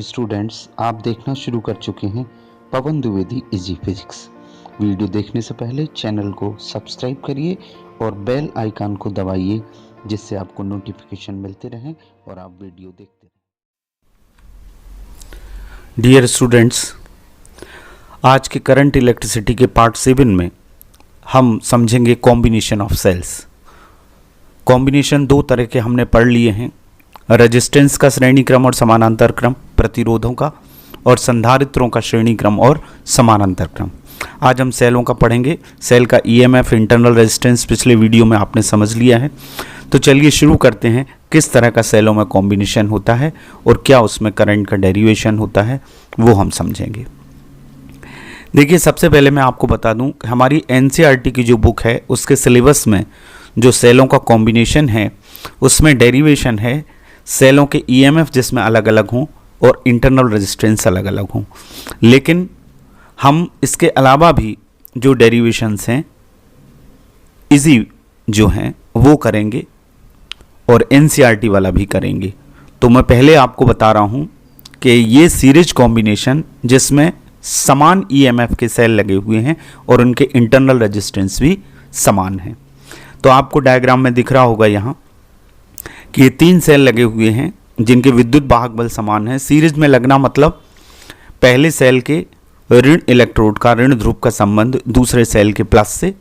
Students, आप देखना शुरू कर चुके हैं पवन द्विवेदी इजी फिजिक्स। वीडियो देखने से पहले चैनल को सब्सक्राइब करिए और बेल आइकन को दबाइए, जिससे आपको नोटिफिकेशन मिलते रहें और आप वीडियो देखते रहें। डियर स्टूडेंट्स, आज के करंट इलेक्ट्रिसिटी के पार्ट 7 में हम समझेंगे कॉम्बिनेशन ऑफ सेल्स। कॉम्बिनेशन दो तरह के हमने पढ़ लिए हैं, रेजिस्टेंस का श्रेणी क्रम और समानांतर क्रम, प्रतिरोधों का, और संधारित्रों का श्रेणी क्रम और समानांतर क्रम। आज हम सेलों का पढ़ेंगे। सेल का ईएमएफ, इंटरनल रेजिस्टेंस पिछले वीडियो में आपने समझ लिया है। तो चलिए शुरू करते हैं, किस तरह का सेलों में कॉम्बिनेशन होता है और क्या उसमें करंट का डेरिवेशन होता है वो हम समझेंगे। देखिए, सबसे पहले मैं आपको बता दूं कि हमारी एनसीईआरटी की जो बुक है उसके सिलेबस में जो सेलों का कॉम्बिनेशन है उसमें डेरिवेशन है सेलों के ईएमएफ जिसमें अलग अलग हों और इंटरनल रेजिस्टेंस अलग अलग हों। लेकिन हम इसके अलावा भी जो डेरिवेशंस हैं इजी जो हैं वो करेंगे और एनसीईआरटी वाला भी करेंगे। तो मैं पहले आपको बता रहा हूं कि ये सीरीज कॉम्बिनेशन जिसमें समान ईएमएफ के सेल लगे हुए हैं और उनके इंटरनल रेजिस्टेंस भी समान है। तो आपको डायग्राम में दिख रहा होगा यहाँ कि ये 3 सेल लगे हुए हैं जिनके विद्युत वाहक बल समान है। सीरीज में लगना मतलब पहले सेल के ऋण इलेक्ट्रोड का ऋण ध्रुव का संबंध दूसरे सेल के प्लस से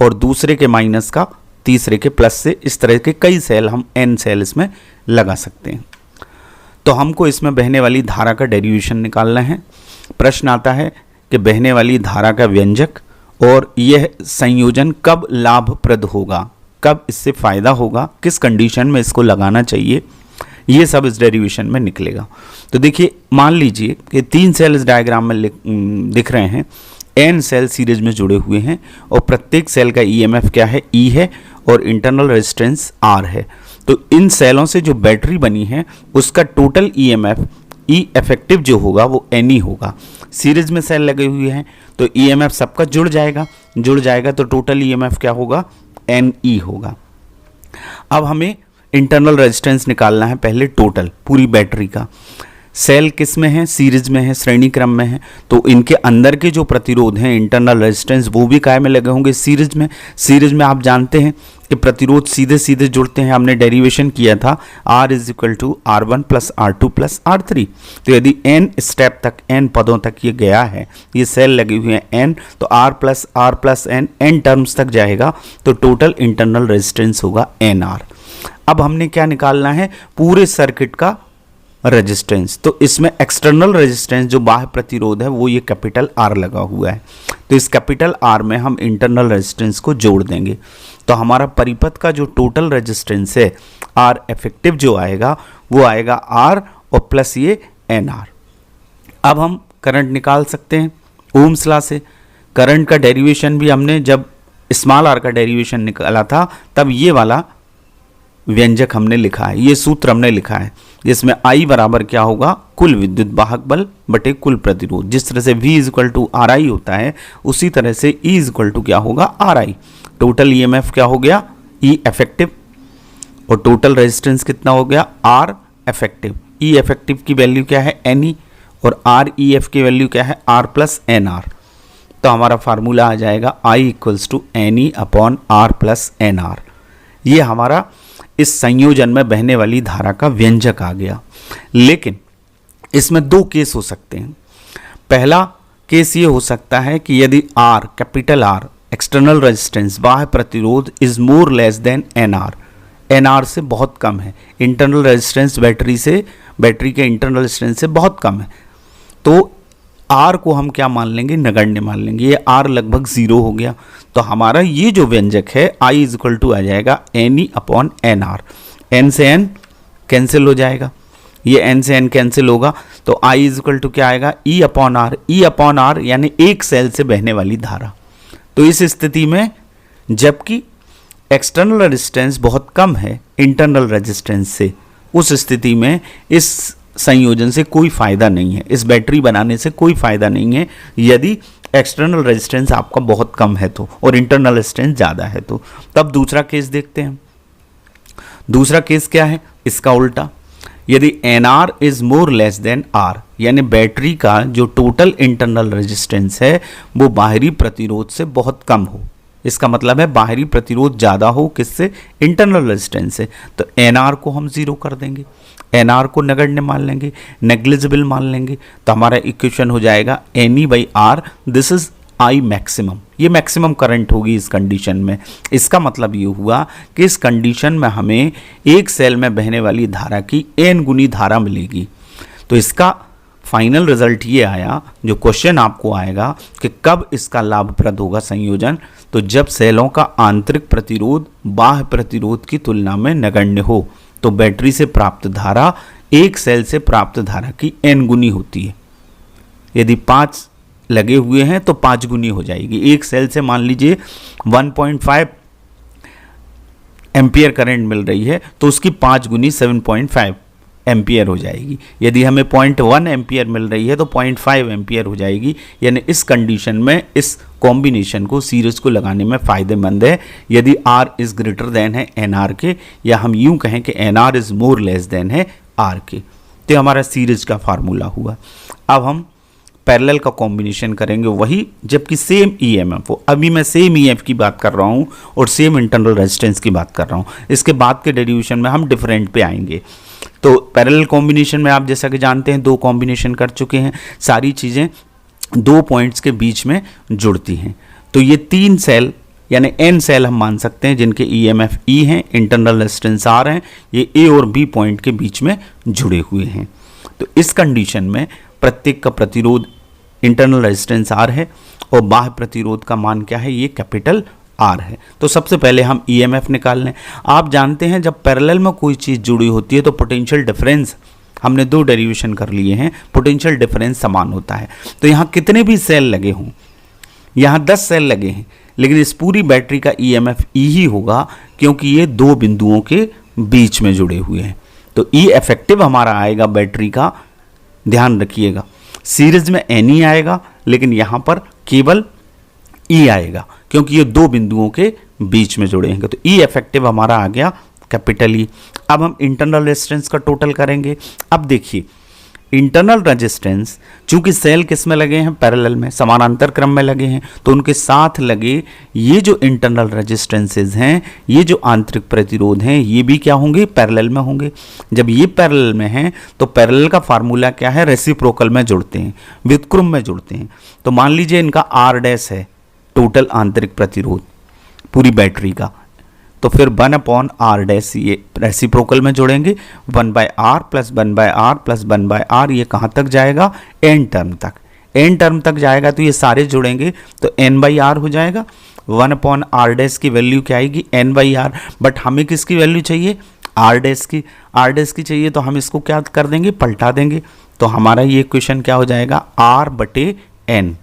और दूसरे के माइनस का तीसरे के प्लस से। इस तरह के कई सेल हम n सेल इसमें लगा सकते हैं। तो हमको इसमें बहने वाली धारा का डेरिवेशन निकालना है। प्रश्न आता है कि बहने वाली धारा का व्यंजक और यह संयोजन कब लाभप्रद होगा, कब इससे फायदा होगा, किस कंडीशन में इसको लगाना चाहिए, ये सब इस डेरिवेशन में निकलेगा। तो देखिए, मान लीजिए कि 3 सेल इस डायग्राम में दिख रहे हैं, n सेल सीरीज में जुड़े हुए हैं और प्रत्येक सेल का ईएमएफ क्या है, E है, और इंटरनल रेजिस्टेंस R है। तो इन सेलों से जो बैटरी बनी है उसका टोटल ईएमएफ E इफेक्टिव जो होगा वो NE होगा। सीरीज में सेल लगे हुए हैं तो ईएमएफ सबका जुड़ जाएगा तो टोटल ईएमएफ क्या होगा, NE होगा। अब हमें इंटरनल रेजिस्टेंस निकालना है, पहले टोटल पूरी बैटरी का। सेल किस में है, सीरीज में है, श्रेणी क्रम में है, तो इनके अंदर के जो प्रतिरोध हैं इंटरनल रेजिस्टेंस वो भी काय में लगे होंगे, सीरीज में। सीरीज में आप जानते हैं कि प्रतिरोध सीधे सीधे जुड़ते हैं, हमने डेरिवेशन किया था R is equal to R1 plus R2 plus R3। तो यदि n स्टेप तक, n पदों तक ये गया है, ये सेल लगे हुए हैं n, तो R प्लस n टर्म्स तक जाएगा तो टोटल इंटरनल रेजिस्टेंस होगा NR। अब हमने क्या निकालना है, पूरे सर्किट का रेजिस्टेंस। तो इसमें एक्सटर्नल रेजिस्टेंस जो बाह्य प्रतिरोध है वो ये कैपिटल R लगा हुआ है, तो इस कैपिटल R में हम इंटरनल रेजिस्टेंस को जोड़ देंगे। तो हमारा परिपथ का जो टोटल रेजिस्टेंस है R इफेक्टिव जो आएगा वो आएगा R और प्लस ये NR। अब हम करंट निकाल सकते हैं ओम्स लॉ से। करंट का डेरिवेशन भी हमने जब स्मॉल r का डेरिवेशन निकाला था तब ये वाला व्यंजक हमने लिखा है, ये सूत्र हमने लिखा है, जिसमें I बराबर क्या होगा, कुल विद्युत वाहक बल बटे कुल प्रतिरोध। जिस तरह से V is equal to RI होता है उसी तरह से E इज इक्वल टू क्या होगा, RI। टोटल ईएमएफ क्या हो गया, E इफेक्टिव, और टोटल रेजिस्टेंस कितना हो गया, R इफेक्टिव। E इफेक्टिव की वैल्यू क्या है, NE, और REF की वैल्यू क्या है, R प्लस NR। तो हमारा फार्मूला आ जाएगा I equals to NE upon R plus NR। ये हमारा इस संयोजन में बहने वाली धारा का व्यंजक आ गया। लेकिन इसमें 2 केस हो सकते हैं। पहला केस ये हो सकता है कि यदि R, capital R, external resistance बाह्य प्रतिरोध is more less then NR से बहुत कम है, इंटरनल रेजिस्टेंस बैटरी के इंटरनल रेजिस्टेंस से बहुत कम है, तो R को हम क्या मान लेंगे, नगण्य मान लेंगे। ये R लगभग 0 हो गया, तो हमारा ये जो व्यंजक है I इज इक्वल टू आ जाएगा NE अपॉन NR। N से N कैंसिल हो जाएगा, ये N से N कैंसिल होगा, तो I इज इक्वल टू क्या आएगा, E upon R। E upon R यानी एक सेल से बहने वाली धारा। तो इस स्थिति में जबकि एक्सटर्नल रेजिस्टेंस बहुत कम है इंटरनल रेजिस्टेंस से, उस स्थिति में इस संयोजन से कोई फायदा नहीं है, इस बैटरी बनाने से कोई फायदा नहीं है यदि एक्सटर्नल रेजिस्टेंस आपका बहुत कम है तो, और इंटरनल रेजिस्टेंस ज़्यादा है तो। तब दूसरा केस देखते हैं। दूसरा केस क्या है, इसका उल्टा, यदि N R is more less than R, यानी बैटरी का जो टोटल इंटरनल रेजिस्टेंस है वो बाहरी प्रतिरोध से बहुत कम हो, इसका मतलब है बाहरी प्रतिरोध ज़्यादा हो किससे, इंटरनल रेजिस्टेंस से, तो एन आर को हम ज़ीरो कर देंगे, एन आर को नगण्य मान लेंगे, नेग्लिजिबल मान लेंगे, तो हमारा इक्वेशन हो जाएगा N E by R, this is I maximum, ये मैक्सिमम करंट होगी इस कंडीशन में। इसका मतलब ये हुआ कि इस कंडीशन में हमें एक सेल में बहने वाली धारा की n गुनी धारा मिलेगी। तो इसका फाइनल रिजल्ट ये आया, जो क्वेश्चन आपको आएगा कि कब इसका लाभप्रद होगा संयोजन, तो जब सेलों का आंतरिक प्रतिरोध बाह्य प्रतिरोध की तुलना में नगण्य हो, तो बैटरी से प्राप्त धारा एक सेल से प्राप्त धारा की n गुनी होती है। यदि 5 लगे हुए हैं तो 5 गुनी हो जाएगी, एक सेल से मान लीजिए 1.5 एम्पियर करंट मिल रही है तो उसकी 5 गुनी 7.5 एम्पियर हो जाएगी। यदि हमें 0.1 एम्पियर मिल रही है तो 0.5 एम्पियर हो जाएगी। यानी इस कंडीशन में इस कॉम्बिनेशन को सीरीज को लगाने में फ़ायदेमंद है यदि R इज़ ग्रेटर देन है NR के, या हम यूं कहें कि NR is more less then है R के। तो हमारा सीरीज का फार्मूला हुआ। अब हम पैरेलल का कॉम्बिनेशन करेंगे वही, जबकि सेम ईएमएफ हो। अभी मैं सेम ईएमएफ की बात कर रहा हूँ और सेम इंटरनल रेजिस्टेंस की बात कर रहा हूँ। इसके बाद के डेरिवेशन में हम डिफरेंट पे आएंगे। तो पैरेलल कॉम्बिनेशन में आप जैसा कि जानते हैं 2 कॉम्बिनेशन कर चुके हैं, सारी चीज़ें 2 पॉइंट्स के बीच में जुड़ती हैं। तो ये 3 सेल यानी n सेल हम मान सकते हैं जिनके ईएमएफ E हैं, इंटरनल रेजिस्टेंस R हैं, ये A और B पॉइंट के बीच में जुड़े हुए हैं। तो इस कंडीशन में प्रत्येक का प्रतिरोध इंटरनल रेजिस्टेंस R है और बाह्य प्रतिरोध का मान क्या है, ये कैपिटल R है। तो सबसे पहले हम ईएमएफ निकाल लें। आप जानते हैं जब पैरेलल में कोई चीज़ जुड़ी होती है तो पोटेंशियल डिफरेंस, हमने 2 डेरिवेशन कर लिए हैं, पोटेंशियल डिफरेंस समान होता है। तो यहाँ कितने भी सेल लगे हों, यहाँ 10 सेल लगे हैं, लेकिन इस पूरी बैटरी का ईएमएफ E ही होगा क्योंकि ये 2 बिंदुओं के बीच में जुड़े हुए हैं। तो E इफेक्टिव हमारा आएगा बैटरी का, ध्यान रखिएगा, सीरीज में N आएगा लेकिन यहाँ पर केवल E आएगा क्योंकि ये 2 बिंदुओं के बीच में जुड़े हैं। तो E इफेक्टिव हमारा आ गया कैपिटल E। अब हम इंटरनल रेजिस्टेंस का टोटल करेंगे। अब देखिए इंटरनल रेजिस्टेंस, चूंकि सेल किस में लगे हैं, पैरेलल में, समानांतर क्रम में लगे हैं, तो उनके साथ लगे ये जो इंटरनल रेजिस्टेंसेज हैं, ये जो आंतरिक प्रतिरोध हैं, ये भी क्या होंगे, पैरेलल में होंगे। जब ये पैरेलल में हैं तो पैरेलल का फार्मूला क्या है, रेसिप्रोकल में जुड़ते हैं, व्युत्क्रम में जुड़ते हैं। तो मान लीजिए इनका R डैश है टोटल आंतरिक प्रतिरोध पूरी बैटरी का, तो फिर 1/R डैश ये रेसिप्रोकल में जोड़ेंगे, 1/R plus 1/R plus 1/R, ये कहाँ तक जाएगा, n टर्म तक। n टर्म तक जाएगा तो ये सारे जुड़ेंगे तो n/R हो जाएगा। 1/R डैश की वैल्यू क्या आएगी, n/R। बट हमें किसकी वैल्यू चाहिए, R डैश की, R डैश की चाहिए तो हम इसको क्या कर देंगे, पलटा देंगे। तो हमारा ये इक्वेशन क्या हो जाएगा, R/n।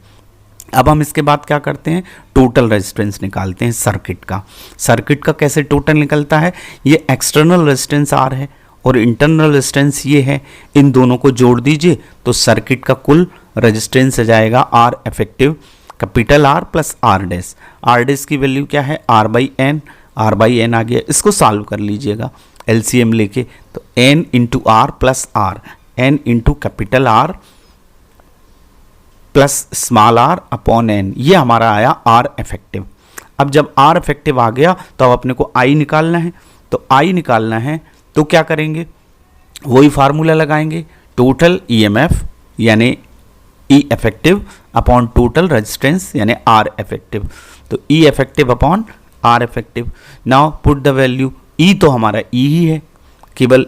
अब हम इसके बाद क्या करते हैं, टोटल रेजिस्टेंस निकालते हैं सर्किट का। सर्किट का कैसे टोटल निकलता है, ये एक्सटर्नल रेजिस्टेंस R है और इंटरनल रेजिस्टेंस ये है, इन दोनों को जोड़ दीजिए तो सर्किट का कुल रेजिस्टेंस आ जाएगा R effective capital R plus R dash. R dash की वैल्यू क्या है, R/n, R/n आ गया। इसको सॉल्व कर लीजिएगा LCM लेके, तो n into R plus R, n into capital R plus small r upon n, ये हमारा आया R इफेक्टिव। अब जब R इफेक्टिव आ गया तो अब अपने को I निकालना है। तो I निकालना है तो क्या करेंगे, वही फार्मूला लगाएंगे, टोटल EMF यानी E effective upon total resistance यानी R इफेक्टिव। तो E effective upon R effective. Now put the value, E तो हमारा E ही है, केवल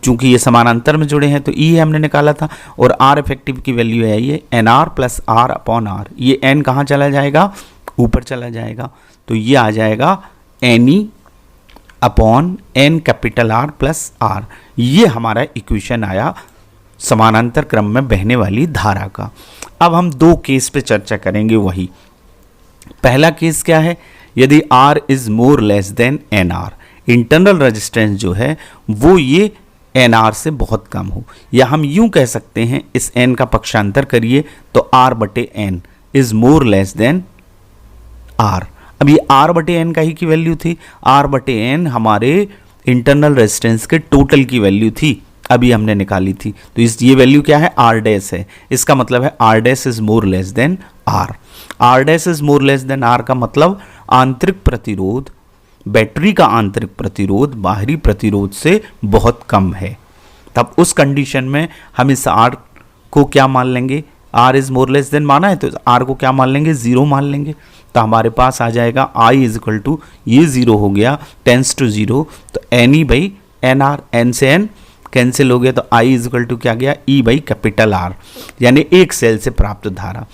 चूंकि ये समानांतर में जुड़े हैं तो E हमने निकाला था, और R इफेक्टिव की वैल्यू है ये NR plus R upon R। ये N कहाँ चला जाएगा, ऊपर चला जाएगा, तो ये आ जाएगा NE upon N capital R plus R। ये हमारा इक्वेशन आया समानांतर क्रम में बहने वाली धारा का। अब हम 2 केस पे चर्चा करेंगे वही। पहला केस क्या है, यदि R is more less then NR, internal resistance जो है वो ये NR से बहुत कम हो, या हम यूं कह सकते हैं इस n का पक्षांतर करिए तो R/n is more less then R। अब ये R/n का ही की वैल्यू थी, R/n हमारे इंटरनल रेजिस्टेंस के टोटल की वैल्यू थी, अभी हमने निकाली थी। तो ये वैल्यू क्या है, आर डैश है। इसका मतलब है R dash is more less than R. R dash is more less than R का मतलब आंतरिक प्रतिरोध, बैटरी का आंतरिक प्रतिरोध बाहरी प्रतिरोध से बहुत कम है। तब उस कंडीशन में हम इस आर को क्या मान लेंगे, R is more less than माना है तो आर को क्या मान लेंगे, 0 मान लेंगे। तो हमारे पास आ जाएगा आई इज इक्वल टू, ये 0 हो गया, टेंस टू 0, तो N E by N R, N से एन कैंसिल हो गया, तो आई इज इक्वल टू क्या गया, ई बाई कैपिटल आर, यानी एक सेल से प्राप्त धारा।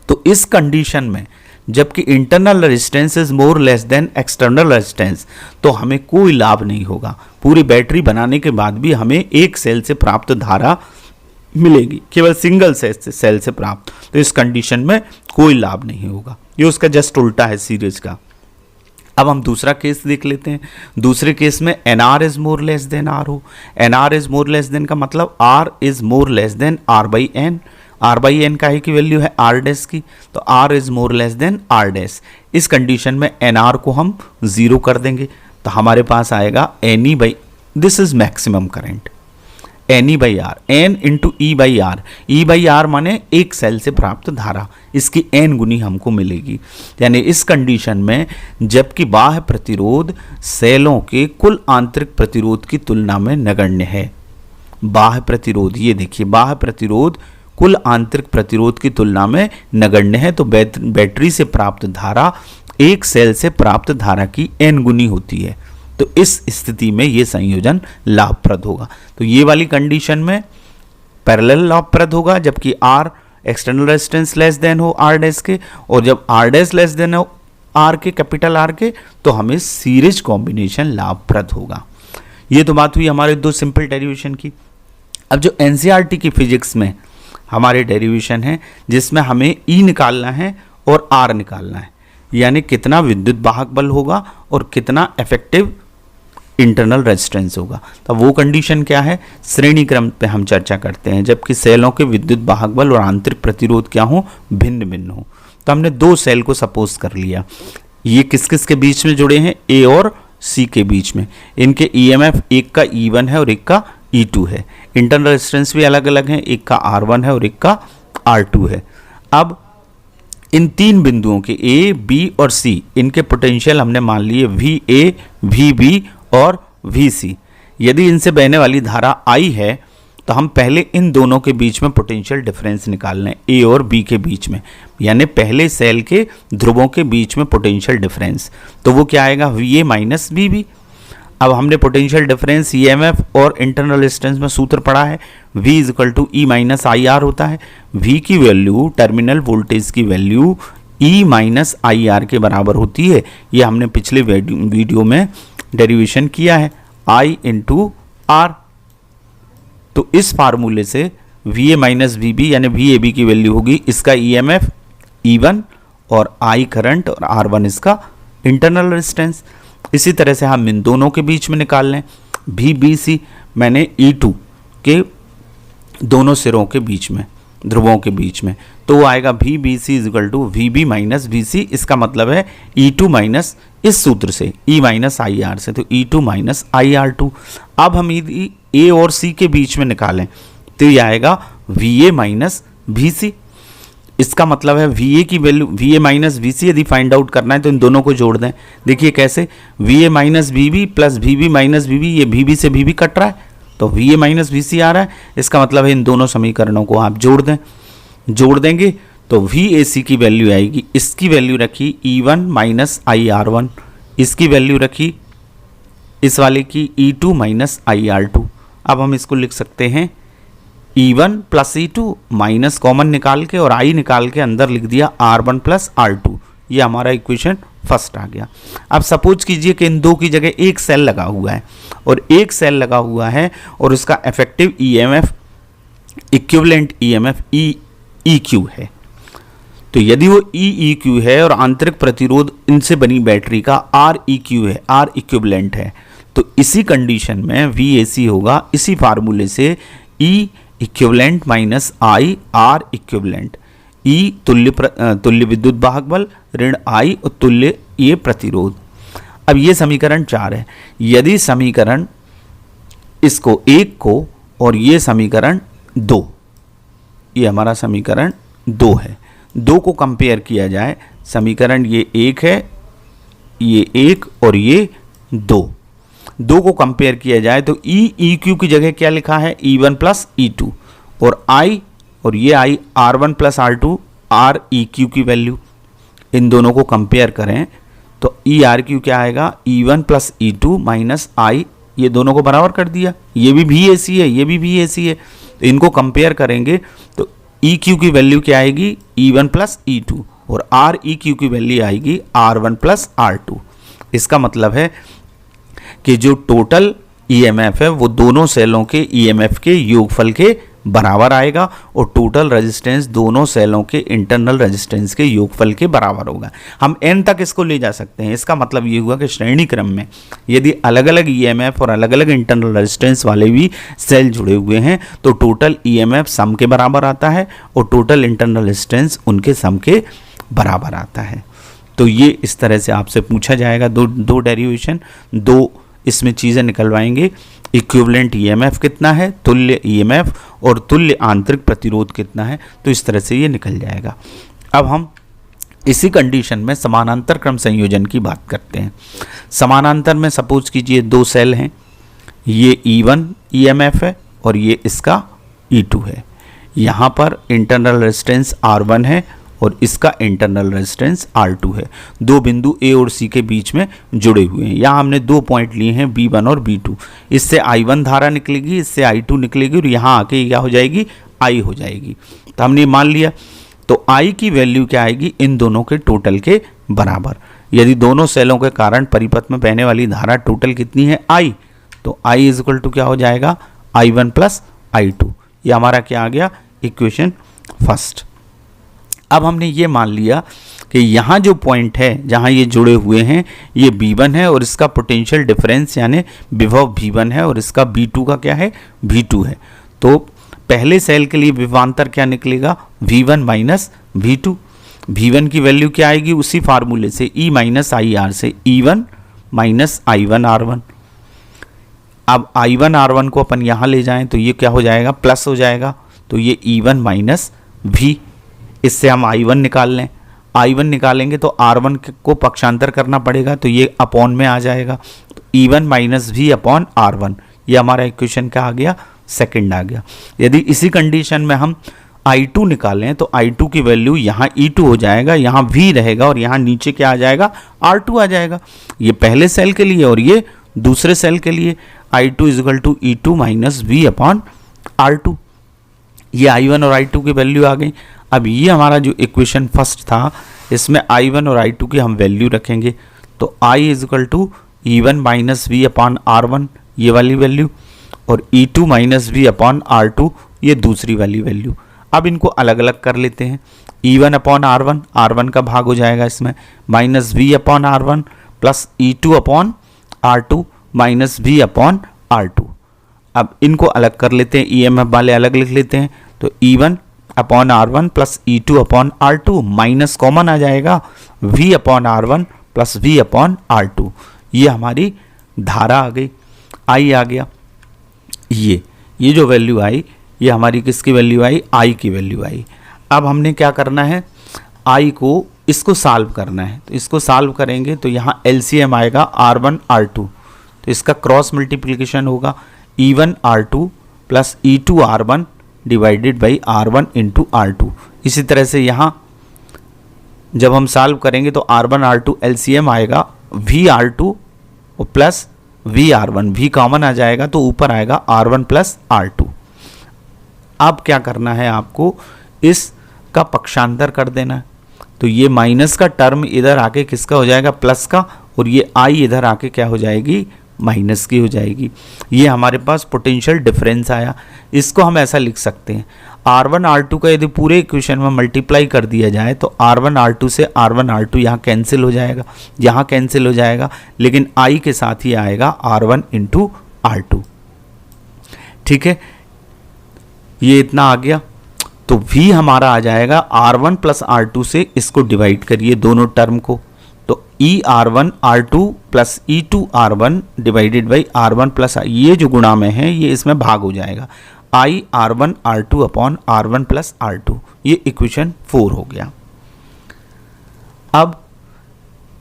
तो इस कंडीशन में जबकि internal resistance is more less then external resistance, तो हमें कोई लाभ नहीं होगा। पूरी बैटरी बनाने के बाद भी हमें एक सेल से प्राप्त धारा मिलेगी, केवल सिंगल सेल से प्राप्त। तो इस कंडीशन में कोई लाभ नहीं होगा। ये उसका जस्ट उल्टा है सीरीज का। अब हम दूसरा केस देख लेते हैं। दूसरे केस में N R is more less than R हो। N R is more less than का मतलब R is more less than R by N. R by N का की वैल्यू है आर डैश की, तो R is more less than R dash. इस condition में एन आर को हम 0 कर देंगे, तो हमारे पास आएगा N E by, this is maximum current, N E by are, N into E by R. E by R माने एक सेल से प्राप्त धारा, इसकी एन गुनी हमको मिलेगी। यानी इस कंडीशन में जबकि बाह्य प्रतिरोध सेलों के कुल आंतरिक प्रतिरोध की तुलना में नगण्य है। बाह्य प्रतिरोध, ये देखिए, बाह्य प्रतिरोध कुल आंतरिक प्रतिरोध की तुलना में नगण्य है, तो बैटरी से प्राप्त धारा एक सेल से प्राप्त धारा की एन गुनी होती है। तो इस स्थिति में ये संयोजन लाभप्रद होगा। तो ये वाली कंडीशन में पैरेलल लाभप्रद होगा, जबकि R external resistance less than हो आर डैश के, और जब आर डैश लेस देन हो आर के, कैपिटल आर के, तो हमें सीरीज कॉम्बिनेशन लाभप्रद होगा। ये तो बात हुई हमारे दो सिंपल डेरिवेशन की। अब जो एनसीईआरटी की फिजिक्स में हमारे डेरिवेशन है, जिसमें हमें ई निकालना है और आर निकालना है, यानी कितना विद्युत वाहक बल होगा और कितना इफेक्टिव इंटरनल रेजिस्टेंस होगा। तो वो कंडीशन क्या है, श्रेणी क्रम पे हम चर्चा करते हैं, जबकि सेलों के विद्युत वाहक बल और आंतरिक प्रतिरोध क्या हो, भिन्न भिन्न हो। तो हमने दो सेल को सपोज कर लिया, ये किस किस के बीच में जुड़े हैं, ए और सी के बीच में। इनके ईएमएफ एक का E1 है और एक का E2 है। इंटरनल रेजिस्टेंस भी अलग अलग हैं, एक का R1 है और एक का R2 है। अब इन तीन बिंदुओं के A, B और C, इनके पोटेंशियल हमने मान लिए VA, VB और VC। यदि इनसे बहने वाली धारा I है, तो हम पहले इन दोनों के बीच में पोटेंशियल डिफरेंस निकाल लें, A और B के बीच में, यानी पहले सेल के ध्रुवों के बीच में पोटेंशियल डिफरेंस। तो वो क्या आएगा, VA माइनस VB। अब हमने पोटेंशियल डिफरेंस EMF और इंटरनल रेजिस्टेंस में सूत्र पढ़ा है, V is equal to E minus IR होता है। V की वैल्यू टर्मिनल वोल्टेज की वैल्यू E माइनस IR के बराबर होती है। ये हमने पिछले वीडियो में डेरिवेशन किया है, I इंटू R। तो इस फार्मूले से VA माइनस VB यानी VAB की वैल्यू होगी इसका EMF E1 और I करंट और R1 इसका इंटरनल रेजिस्टेंस। इसी तरह से हम इन दोनों के बीच में निकाल लें, VBC मैंने E2 के दोनों सिरों के बीच में, ध्रुवों के बीच में, तो वो आएगा VBC is equal to VB minus VC। इसका मतलब है E2 माइनस इस सूत्र से E माइनस IR से, तो E2 माइनस IR2। अब हम यदि A और C के बीच में निकालें तो ये आएगा VA माइनस VC। इसका मतलब है VA की वैल्यू, VA माइनस VC यदि फाइंड आउट करना है तो इन दोनों को जोड़ दें। देखिए कैसे, VA minus VB plus VB minus VB, ये VB से VB कट रहा है तो VA माइनस VC आ रहा है। इसका मतलब है इन दोनों समीकरणों को आप जोड़ दें, जोड़ देंगे तो VAC की वैल्यू आएगी, इसकी वैल्यू रखी E1 माइनस IR1, इसकी वैल्यू रखी इस वाले की E2 माइनस IR2। अब हम इसको लिख सकते हैं E1 plus E2 minus common निकाल के और I निकाल के अंदर लिख दिया R1 प्लस R2। ये हमारा इक्वेशन फर्स्ट आ गया। अब सपोज कीजिए कि इन दो की जगह एक सेल लगा हुआ है और एक सेल लगा हुआ है और उसका effective EMF equivalent EMF EQ है। तो यदि वो EQ है और आंतरिक प्रतिरोध इनसे बनी बैटरी का REQ है, R इक्विवेलेंट है, तो इसी कंडीशन में VAC होगा इसी फार्मूले से E equivalent minus I R equivalent. E तुल्य विद्युत वाहक बल ऋण I और तुल्य ये प्रतिरोध। अब ये समीकरण 4 है। यदि समीकरण इसको 1 को और ये समीकरण 2, ये हमारा समीकरण 2 है, 2 को कंपेयर किया जाए, समीकरण ये 1 है, ये 1 और ये 2, 2 को कंपेयर किया जाए तो ई क्यू की जगह क्या लिखा है, E1 प्लस E2, और आई और ये आई R1 plus R2 R E Q की वैल्यू, इन दोनों को कंपेयर करें तो ई आर क्यू क्या आएगा, E1 प्लस E2 माइनस आई, ये दोनों को बराबर कर दिया, ये भी VAC है, ये भी VAC है, तो इनको कंपेयर करेंगे तो ई क्यू की वैल्यू क्या आएगी, E1 प्लस E2, और आर ई क्यू की वैल्यू आएगी R1 प्लस R2। इसका मतलब है कि जो टोटल EMF है वो दोनों सेलों के EMF के योगफल के बराबर आएगा, और टोटल रेजिस्टेंस दोनों सेलों के इंटरनल रेजिस्टेंस के योगफल के बराबर होगा। हम n तक इसको ले जा सकते हैं। इसका मतलब ये हुआ कि श्रेणी क्रम में यदि अलग अलग EMF और अलग अलग इंटरनल रेजिस्टेंस वाले भी सेल जुड़े हुए हैं तो टोटल EMF सम के बराबर आता है और टोटल इंटरनल रेजिस्टेंस उनके सम के बराबर आता है। तो ये इस तरह से आपसे पूछा जाएगा, दो डेरिवेशन, 2 इसमें चीज़ें निकलवाएंगे। इक्विवेलेंट EMF कितना है, तुल्य EMF और तुल्य आंतरिक प्रतिरोध कितना है, तो इस तरह से ये निकल जाएगा। अब हम इसी कंडीशन में समानांतर क्रम संयोजन की बात करते हैं। समानांतर में सपोज कीजिए 2 सेल हैं, ये E1 EMF है और ये इसका E2 है। यहाँ पर इंटरनल रेजिस्टेंस R1 है और इसका इंटरनल रेजिस्टेंस R2 है। 2 बिंदु A और C के बीच में जुड़े हुए हैं। यहाँ हमने 2 पॉइंट लिए हैं B1 और B2। इससे I1 धारा निकलेगी, इससे I2 निकलेगी और यहाँ आके क्या हो जाएगी, I हो जाएगी। तो हमने मान लिया, तो I की वैल्यू क्या आएगी, इन दोनों के टोटल के बराबर। यदि दोनों सेलों के कारण परिपथ में बहने वाली धारा टोटल कितनी है, I, तो I इज इक्वल टू क्या हो जाएगा, I1 प्लस I2। ये हमारा क्या आ गया, इक्वेशन फर्स्ट। अब हमने ये मान लिया कि यहाँ जो पॉइंट है जहाँ ये जुड़े हुए हैं ये B1 है और इसका पोटेंशियल डिफरेंस यानी विभव V1 है और इसका B2 का क्या है, V2 है। तो पहले सेल के लिए विभवांतर क्या निकलेगा, V1 माइनस V2। V1 की वैल्यू क्या आएगी, उसी फार्मूले से E माइनस आई आर से E1 माइनस I1 R1। अब I1 R1 को अपन यहाँ ले जाएं तो ये क्या हो जाएगा, प्लस हो जाएगा, तो ये E1 माइनस V। इससे हम I1 निकाल लें, I1 निकालेंगे तो R1 को पक्षांतर करना पड़ेगा, तो ये अपॉन में आ जाएगा, तो E1 minus V upon R1। ये हमारा इक्वेशन क्या आ गया, सेकंड आ गया। यदि इसी कंडीशन में हम I2 निकालें तो I2 की वैल्यू यहाँ E2 हो जाएगा, यहाँ V रहेगा और यहाँ नीचे क्या आ जाएगा, R2 आ जाएगा। ये पहले सेल के लिए और ये दूसरे सेल के लिए। I2 is equal to E2 minus V upon R2। ये I1 और I2 की वैल्यू आ गई। अब ये हमारा जो इक्वेशन फर्स्ट था इसमें I1 और I2 की हम वैल्यू रखेंगे, तो I is equal to E1 minus V upon R1 ये वाली वैल्यू, और E2 minus V upon R2 ये दूसरी वाली वैल्यू। अब इनको अलग अलग कर लेते हैं। E1 अपॉन R1, R1 का भाग हो जाएगा इसमें, minus V upon R1 plus E2 upon R2 minus V upon R2। अब इनको अलग कर लेते हैं, EMF वाले अलग लिख लेते हैं, तो E1 upon R1 plus E2 upon R2 minus common आ जाएगा V upon R1 plus V upon R2। ये हमारी धारा आ गई, I आ गया। ये जो वैल्यू आई ये हमारी किसकी वैल्यू आई, I की वैल्यू आई। अब हमने क्या करना है, I को इसको सॉल्व करना है, तो इसको सॉल्व करेंगे तो यहाँ LCM आएगा R1 R2, तो इसका क्रॉस मल्टीप्लिकेशन होगा E1 R2 plus E2 R1 divided by R1 into R2। इसी तरह से यहाँ जब हम सॉल्व करेंगे तो R1 R2 LCM आएगा V R2 plus V R1, V common आ जाएगा तो ऊपर आएगा R1 प्लस R2। अब क्या करना है आपको, इसका पक्षांतर कर देना है, तो ये माइनस का टर्म इधर आके किसका हो जाएगा, प्लस का, और ये I इधर आके क्या हो जाएगी, माइनस की हो जाएगी। ये हमारे पास पोटेंशियल डिफरेंस आया। इसको हम ऐसा लिख सकते हैं, R1 R2 का यदि पूरे इक्वेशन में मल्टीप्लाई कर दिया जाए तो R1 R2 से R1 R2 यहाँ कैंसिल हो जाएगा, यहाँ कैंसिल हो जाएगा, लेकिन I के साथ ही आएगा R1 इंटू R2। ठीक है, ये इतना आ गया, तो V हमारा आ जाएगा R1 प्लस R2 से इसको डिवाइड करिए दोनों टर्म को, तो E_R1 R2 plus E2R1 divided by R1 plus ये जो गुणा में है ये इसमें भाग हो जाएगा, I_R1 R2 upon R1 plus R2। ये इक्वेशन 4 हो गया। अब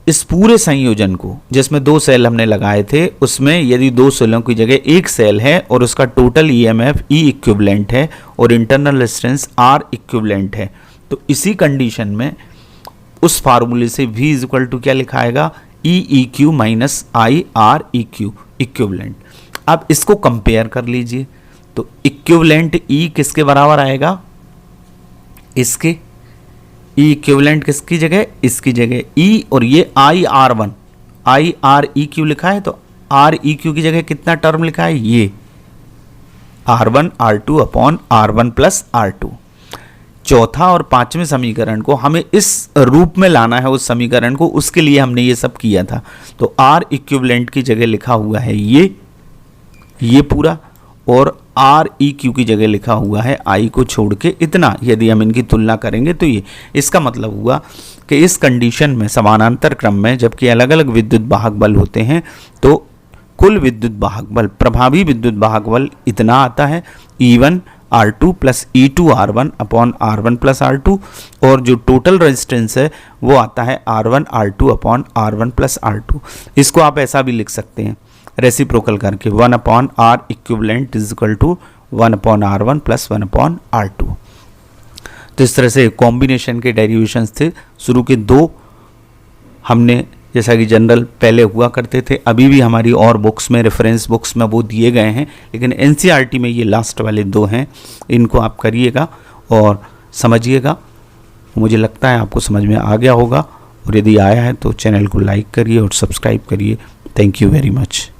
इस पूरे संयोजन को जिसमें 2 सेल हमने लगाए थे उसमें यदि 2 सेलों की जगह 1 सेल है और उसका टोटल EMF E इक्विवेलेंट है और इंटरनल रेजिस्टेंस R इक्विवेलेंट है, तो इसी कंडीशन में उस फार्मूले से V इज इक्वल टू क्या लिखाएगा, EEQ माइनस IREQ इक्विवेलेंट। अब इसको कंपेयर कर लीजिए, तो इक्विवेलेंट E किसके बराबर आएगा, इसके। E इक्विवेलेंट किसकी जगह, इसकी जगह E, और ये IR1 IREQ लिखा है, तो REQ की जगह कितना टर्म लिखा है, ये R1 R2 upon R1 plus R2। चौथा और पांचवें समीकरण को हमें इस रूप में लाना है उस समीकरण को, उसके लिए हमने ये सब किया था। तो R इक्विवेलेंट की जगह लिखा हुआ है ये पूरा, और REQ की जगह लिखा हुआ है I को छोड़ के इतना। यदि हम इनकी तुलना करेंगे तो ये, इसका मतलब हुआ कि इस कंडीशन में समानांतर क्रम में जबकि अलग अलग विद्युत वाहक बल होते हैं तो कुल विद्युत वाहक बल, प्रभावी विद्युत वाहक बल इतना आता है, E1 R2 plus E2 R1 upon R1 plus R2, और जो टोटल रेजिस्टेंस है वो आता है R1 R2 upon R1 plus R2। इसको आप ऐसा भी लिख सकते हैं रेसिप्रोकल करके, 1 upon R equivalent is equal to 1 upon R1 plus 1 upon R2। तो इस तरह से कॉम्बिनेशन के डेरिवेशंस थे। शुरू के 2 हमने जैसा कि जनरल पहले हुआ करते थे, अभी भी हमारी और बुक्स में, रेफरेंस बुक्स में वो दिए गए हैं, लेकिन NCERT में ये लास्ट वाले 2 हैं। इनको आप करिएगा और समझिएगा। मुझे लगता है आपको समझ में आ गया होगा, और यदि आया है तो चैनल को लाइक करिए और सब्सक्राइब करिए। Thank you very much.